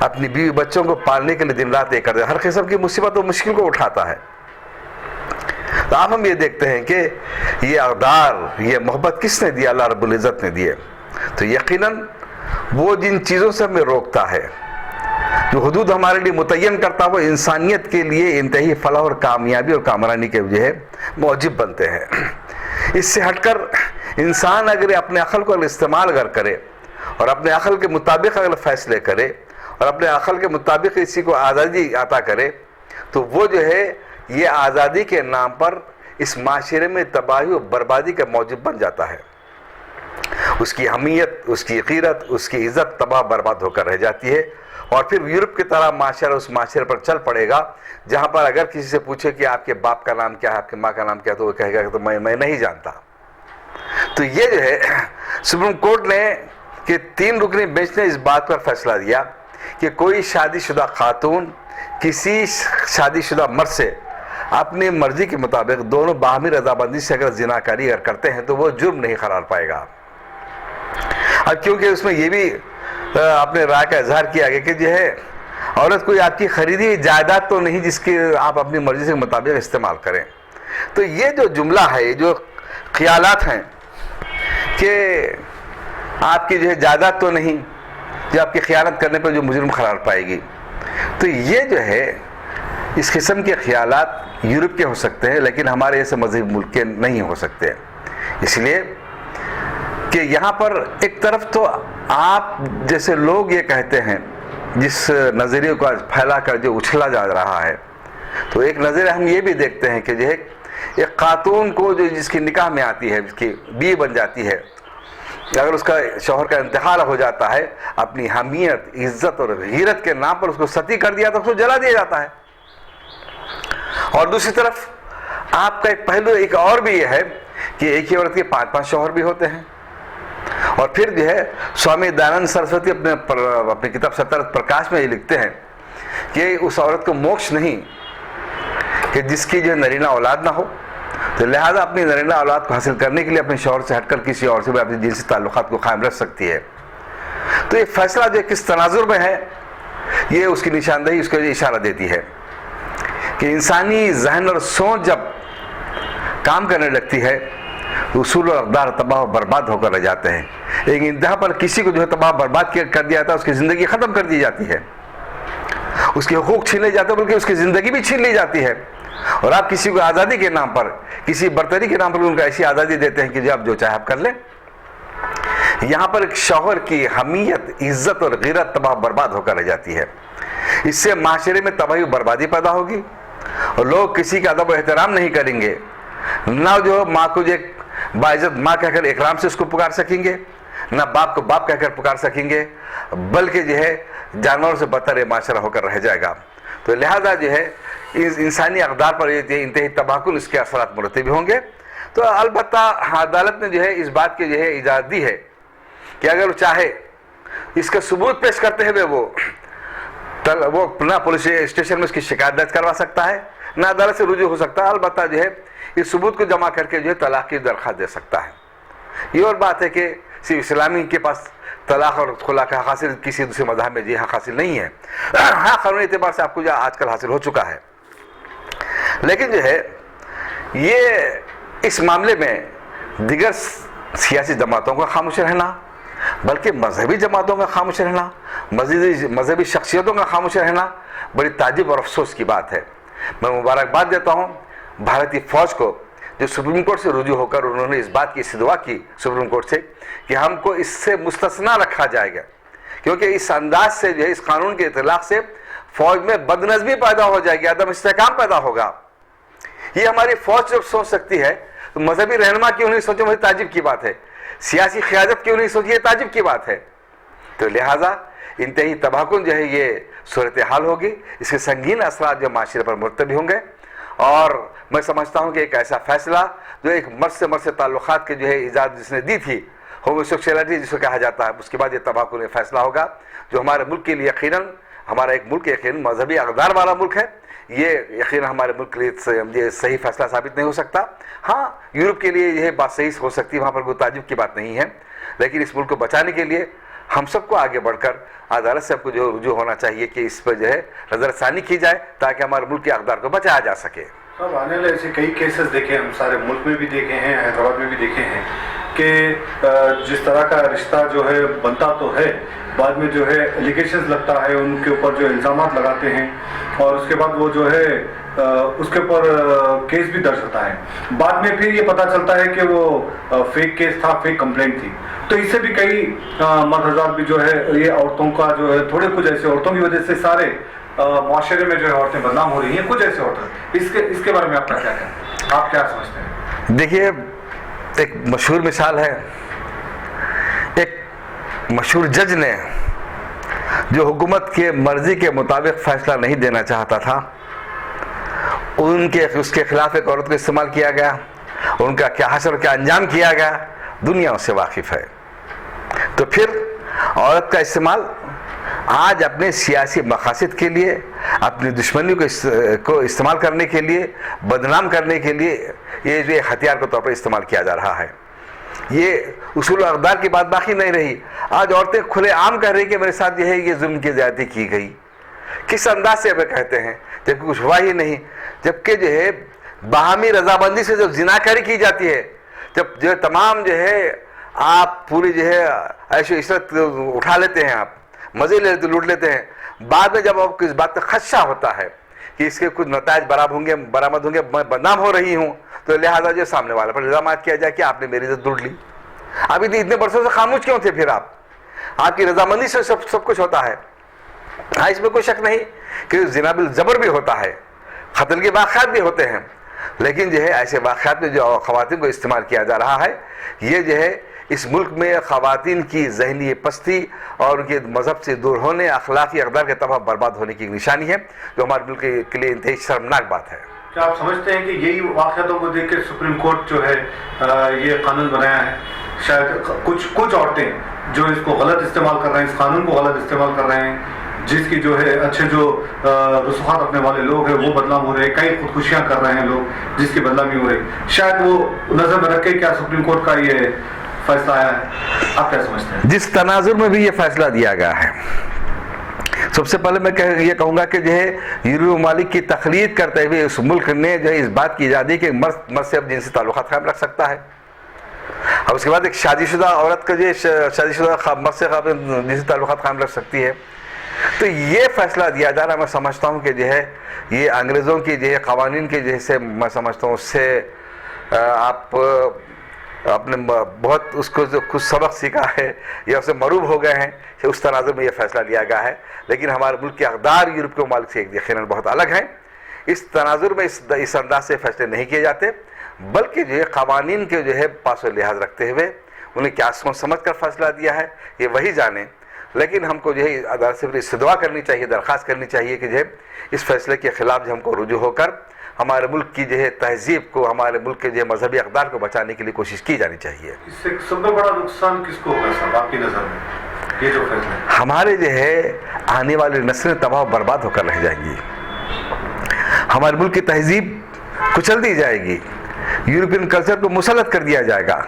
اپنی بیوی بچوں کو پالنے کے لیے دن رات ایک کرتے ہیں، ہر قسم کی مصیبت و مشکل کو اٹھاتا ہے. تو اب ہم یہ دیکھتے ہیں کہ یہ اقدار، یہ محبت کس نے دیا؟ اللہ رب العزت نے دیے. تو یقیناً وہ جن چیزوں سے ہمیں روکتا ہے، جو حدود ہمارے لیے متعین کرتا ہے، وہ انسانیت کے لیے انتہائی فلاح اور کامیابی اور کامرانی کے جو ہے موجب بنتے ہیں. اس سے ہٹ کر انسان اگر اپنے عقل کو استعمال اگر کرے اور اپنے عقل کے مطابق اگر فیصلے کرے اور اپنے عقل کے مطابق اسی کو آزادی عطا کرے، تو وہ جو ہے یہ آزادی کے نام پر اس معاشرے میں تباہی و بربادی کا موجب بن جاتا ہے. اس کی حمیت، اس کی غیرت، اس کی عزت تباہ برباد ہو کر رہ جاتی ہے. اور پھر یورپ کی طرح معاشرہ اس معاشرے پر چل پڑے گا جہاں پر اگر کسی سے پوچھے کہ آپ کے باپ کا نام کیا ہے، آپ کی ماں کا نام کیا ہے، تو وہ کہے گا کہ تو میں نہیں جانتا. تو یہ جو ہے سپریم کورٹ نے کہ 3 رکنی بینچ نے اس بات پر فیصلہ دیا کہ کوئی شادی شدہ خاتون کسی شادی شدہ مرد سے اپنی مرضی کے مطابق دونوں باہمی رضامندی سے اگر زناکاری اگر کرتے ہیں تو وہ جرم نہیں قرار پائے گا. اب کیونکہ اس میں یہ بھی اپنے رائے کا اظہار کیا گیا کہ جو ہے عورت کوئی آپ کی خریدی ہوئی جائیداد تو نہیں جس کی آپ اپنی مرضی کے مطابق استعمال کریں. تو یہ جو جملہ ہے، یہ جو خیالات ہیں کہ آپ کی جو ہے جائیداد تو نہیں جو آپ کی خیانت کرنے پر جو مجرم قرار پائے گی، تو یہ جو ہے اس قسم کے خیالات یورپ کے ہو سکتے ہیں لیکن ہمارے ایسے مذہبی ملک کے نہیں ہو سکتے. اس لیے کہ یہاں پر ایک طرف تو آپ جیسے لوگ یہ کہتے ہیں جس نظریے کو پھیلا کر جو اچھلا جا رہا ہے، تو ایک نظریہ ہم یہ بھی دیکھتے ہیں کہ جو ہے ایک خاتون کو جو جس کی نکاح میں آتی ہے، جس کی بیوی بن جاتی ہے، اگر اس کا شوہر کا انتقال ہو جاتا ہے، اپنی حمیت، عزت اور غیرت کے نام پر اس کو ستی کر دیا تو اس کو جلا دیا جاتا ہے. اور دوسری طرف آپ کا ایک پہلو ایک اور بھی یہ ہے کہ ایک ہی عورت کے 5 شوہر بھی ہوتے ہیں. اور پھر جو ہے سوامی دانند سرسوتی اپنی کتاب سترت پرکاش میں یہ لکھتے ہیں کہ اس عورت کو موکش نہیں کہ جس کی جو نرینہ اولاد نہ ہو، تو لہذا اپنی نرینہ اولاد کو حاصل کرنے کے لیے اپنے شوہر سے ہٹ کر کسی اور سے بھی اپنی جنسی تعلقات کو قائم رکھ سکتی ہے. تو یہ فیصلہ جو کس تناظر میں ہے، یہ اس کی نشاندہی اس کو اشارہ دیتی ہے کہ انسانی ذہن اور سوچ جب کام کرنے لگتی ہے تو اصول اور اقدار تباہ و برباد ہو کر رہ جاتے ہیں. ایک انتہا پر کسی کو جو ہے تباہ برباد کر دیا جاتا ہے، اس کی زندگی ختم کر دی جاتی ہے، اس کے حقوق چھین لیے جاتے ہیں، بلکہ اس کی زندگی بھی چھین لی جاتی ہے. اور آپ کسی کو آزادی کے نام پر، کسی برتری کے نام پر ان کو ایسی آزادی دیتے ہیں کہ جو آپ جو چاہے آپ کر لیں. یہاں پر ایک شوہر کی حمیت، عزت اور غیرت تباہ برباد ہو کر رہ جاتی ہے. اس سے معاشرے میں تباہی و بربادی پیدا ہوگی اور لوگ کسی کا ادب و احترام نہیں کریں گے، نہ جو ماں کو جو باعزت ماں کہہ کر اکرام سے اس کو پکار سکیں گے، نہ باپ کو باپ کہہ کر پکار سکیں گے، بلکہ جو ہے جانوروں سے بدتر یہ معاشرہ ہو کر رہ جائے گا. تو لہذا جو ہے انسانی اقدار پر یہ انتہائی تباہ کن اس کے اثرات مرتب ہوں گے. تو البتہ عدالت نے جو ہے اس بات کی جو ہے اجازت دی ہے کہ اگر وہ چاہے اس کا ثبوت پیش کرتے ہوئے وہ نہ پولیس اسٹیشن میں اس کی شکایت درج کروا سکتا ہے، نہ عدالت سے رجوع ہو سکتا ہے، البتہ جو ہے اس ثبوت کو جمع کر کے جو ہے طلاق کی درخواست دے سکتا ہے. یہ اور بات ہے کہ صرف اسلامی کے پاس طلاق اور خلا کا حق حاصل کسی دوسرے مذہب میں یہ حق حاصل نہیں ہے. ہاں قانونی اعتبار سے آپ کو جو آج کل حاصل ہو چکا ہے، لیکن جو ہے یہ اس معاملے میں دیگر سیاسی جماعتوں کا خاموش رہنا، بلکہ مذہبی جماعتوں کا خاموش رہنا، مذہبی شخصیتوں کا خاموش رہنا بڑی تعجب اور افسوس کی بات ہے. میں مبارکباد دیتا ہوں بھارتی فوج کو جو سپریم کورٹ سے رجوع ہو کر انہوں نے اس بات کی استدعا کی سپریم کورٹ سے کہ ہم کو اس سے مستثنا رکھا جائے گا، کیونکہ اس انداز سے جو ہے اس قانون کے اطلاق سے فوج میں بدنظمی پیدا ہو جائے گی، عدم استحکام پیدا ہوگا. یہ ہماری فوج جب سوچ سکتی ہے تو مذہبی رہنما کیوں نہیں سوچے؟ بڑی تعجب کی بات ہے. سیاسی قیادت کیوں نہیں سوچی؟ یہ تعجب کی بات ہے. تو لہٰذا انتہائی تباہ کن جو ہے یہ صورتحال ہوگی، اس کے سنگین اثرات جو معاشرے پر مرتب ہوں گے. اور میں سمجھتا ہوں کہ ایک ایسا فیصلہ جو ایک مرد سے تعلقات کے جو ہے اجازت جس نے دی تھی، ہوموسیکشولیٹی جس کو کہا جاتا ہے، اس کے بعد یہ تباہ کن فیصلہ ہوگا جو ہمارے ملک کے لیے یقیناً، ہمارا ایک ملک یقیناً مذہبی اقدار والا ملک ہے، یہ یقیناً ہمارے ملک کے لیے یہ صحیح فیصلہ ثابت نہیں ہو سکتا. ہاں یورپ کے لیے یہ بات صحیح ہو سکتی ہے، وہاں پر کوئی تعجب کی بات نہیں ہے، لیکن اس ملک کو بچانے کے لیے ہم سب کو آگے بڑھ کر عدالت سے ہم کو جو رجوع ہونا چاہیے کہ اس پر جو ہے نظر ثانی کی جائے تاکہ ہمارے ملک کے اقدار کو بچایا جا سکے. اب آنے والے ایسے کئی کیسز دیکھے ہم سارے ملک میں بھی دیکھے ہیں, حیدرآباد میں بھی دیکھے ہیں کہ جس طرح کا رشتہ جو ہے بنتا تو ہے, بعد میں جو ہے ایلیگیشنز لگتا ہے, ان کے اوپر جو الزامات لگاتے ہیں اور اس کے بعد وہ جو ہے اس کے اوپر کیس بھی درج ہوتا ہے. بعد میں پھر یہ پتہ چلتا ہے کہ وہ فیک کیس تھا, فیک کمپلینٹ تھی. تو اس سے بھی کئی مرد حضرات بھی جو ہے یہ عورتوں کا جو ہے تھوڑے کچھ ایسے عورتوں کی وجہ سے سارے معاشرے میں جو ہے عورتیں بدنام ہو رہی ہیں, کچھ ایسے عورتیں. اس کے بارے میں آپ کا کیا کہنا ہے, آپ کیا سمجھتے ہیں؟ دیکھیے ایک مشہور مثال ہے, ایک مشہور جج نے جو حکومت کے مرضی کے مطابق فیصلہ نہیں دینا چاہتا تھا, اس کے خلاف ایک عورت کو استعمال کیا گیا, ان کا کیا حشر کیا انجام کیا گیا, دنیا اس سے واقف ہے. تو پھر عورت کا استعمال آج اپنے سیاسی مقاصد کے لیے, اپنی دشمنی کو استعمال کرنے کے لیے, بدنام کرنے کے لیے یہ جو ہتھیار کے طور پر استعمال کیا جا رہا ہے. یہ اصول و اقدار کی بات باقی نہیں رہی. آج عورتیں کھلے عام کہہ رہی کہ میرے ساتھ جو ہے یہ ظلم کی زیادتی کی گئی. کس انداز سے وہ کہتے ہیں جبکہ کچھ ہوا ہی نہیں, جبکہ جو ہے باہمی رضامندی سے جب زناکاری کی جاتی ہے, جب جو تمام جو ہے آپ پوری جو ہے عیش و عشرت اٹھا لیتے ہیں, آپ مزے لوٹ لیتے ہیں, بعد میں جب آپ کو اس بات کا خدشہ ہوتا ہے کہ اس کے کچھ نتائج برآمد ہوں گے, میں بدنام ہو رہی ہوں, تو لہٰذا جو سامنے والے پر الزامات کیا جائے کہ آپ نے میری عزت لوٹ لی. ابھی اتنے برسوں سے خاموش کیوں تھے پھر آپ کی رضامندی سے سب کچھ ہوتا ہے. ہاں اس میں کوئی شک نہیں کہ زنا بالجبر بھی ہوتا ہے, قتل کے واقعات بھی ہوتے ہیں, لیکن جو ہے ایسے واقعات میں جو خواتین کو استعمال کیا جا رہا ہے, یہ جو ہے اس ملک میں خواتین کی ذہنی پستی اور ان کے مذہب سے دور ہونے, اخلاقی اقدار کے تباہ برباد ہونے کی نشانی ہے, جو ہمارے ملک کے لیے انتہائی شرمناک بات ہے. کیا آپ سمجھتے ہیں کہ یہی واقعاتوں کو دیکھ کے سپریم کورٹ جو ہے یہ قانون بنایا ہے؟ شاید کچھ عورتیں جو اس کو غلط استعمال کر رہے ہیں, اس قانون کو غلط استعمال کر رہے ہیں, جس کی جو ہے اچھے جو رسوخات اپنے والے لوگ ہیں وہ بدنام ہو رہے ہیں, کئی خودکشیاں کر رہے ہیں لوگ جس کی بدنامی ہو رہی, شاید وہ نظر میں رکھ کے کیا سپریم کورٹ کا یہ فیصلہ آیا ہے؟ آپ کیا سمجھتے ہیں؟ جس تناظر میں بھی یہ فیصلہ دیا گیا ہے, سب سے پہلے میں یہ کہوں گا کہ جو ہے یورپی ممالک کی تقلید کرتے ہوئے اس ملک نے جو ہے اس بات کی ایجاد دی کہ مرد سے اب جنسی تعلقات قائم رکھ سکتا ہے, اور اس کے بعد ایک شادی شدہ عورت کا جو شادی شدہ مرد سے جنسی تعلقات قائم رکھ سکتی ہے. تو یہ فیصلہ دیا جا رہا ہے, میں سمجھتا ہوں کہ جو ہے یہ انگریزوں کی جو ہے قوانین کے جیسے میں سمجھتا ہوں اس سے آپ اپنے بہت اس کو جو کچھ سبق سیکھا ہے یا اسے مروب ہو گئے ہیں, کہ اس تناظر میں یہ فیصلہ لیا گیا ہے. لیکن ہمارے ملک کے اقدار یورپ کے ممالک سے یقیناً بہت الگ ہیں. اس تناظر میں اس انداز سے فیصلے نہیں کیے جاتے, بلکہ جو ہے قوانین کے جو ہے پاس و لحاظ رکھتے ہوئے انہیں کیا سوچ سمجھ کر فیصلہ دیا ہے یہ وہی جانیں. لیکن ہم کو جو ہے عدالت سے استدعا کرنی چاہیے, درخواست کرنی چاہیے کہ جو ہے اس فیصلے کے خلاف جو ہم کو رجوع ہو کر ہمارے ملک کی جو ہے تہذیب کو, ہمارے ملک کے جو ہے مذہبی اقدار کو بچانے کے لیے کوشش کی جانی چاہیے. اس سے سب سے بڑا نقصان کس کو ہوگا صاحب آپ کی نظر میں, یہ جو فیصلہ؟ ہمارے جو ہے آنے والی نسلیں تباہ و برباد ہو کر رہ جائیں گی, ہمارے ملک کی تہذیب کچل دی جائے گی, یورپین کلچر کو مسلط کر دیا جائے گا,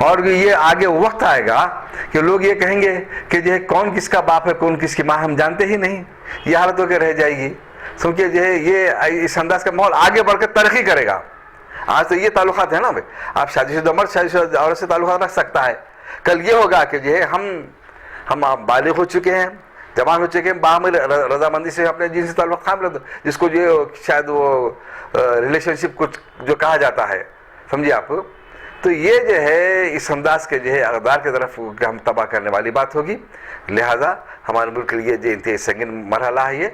اور یہ آگے وقت آئے گا کہ لوگ یہ کہیں گے کہ جو ہے کون کس کا باپ ہے کون کس کی ماں ہم جانتے ہی نہیں. یہ حالت ہو کے رہ جائے گی, کیونکہ جو ہے یہ اس انداز کا ماحول آگے بڑھ کر ترقی کرے گا. آج تو یہ تعلقات ہیں نا بھائی, آپ شادی شدہ مرد شادی شدہ عورت سے تعلقات رکھ سکتا ہے, کل یہ ہوگا کہ جو ہے ہم بالغ ہو چکے ہیں, جوان ہو چکے ہیں, باہمی رضامندی سے اپنے جنسی تعلق قائم رکھتے, جس کو جو شاید وہ ریلیشن شپ کچھ جو کہا جاتا ہے, سمجھیے آپ. تو یہ جو ہے اس انداز کے جو ہے اقدار کی طرف ہم تباہ کرنے والی بات ہوگی. لہذا ہمارے ملک کے لیے جو انتہائی سنگین مرحلہ ہے, یہ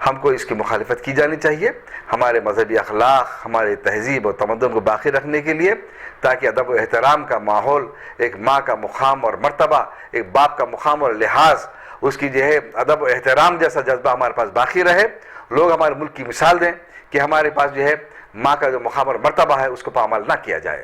ہم کو اس کی مخالفت کی جانی چاہیے, ہمارے مذہبی اخلاق, ہمارے تہذیب اور تمدن کو باقی رکھنے کے لیے, تاکہ ادب و احترام کا ماحول, ایک ماں کا مقام اور مرتبہ, ایک باپ کا مقام اور لحاظ, اس کی جو ہے ادب و احترام جیسا جذبہ ہمارے پاس باقی رہے. لوگ ہمارے ملک کی مثال دیں کہ ہمارے پاس جو ہے ماں کا جو مقام اور مرتبہ ہے اس کو پامال نہ کیا جائے.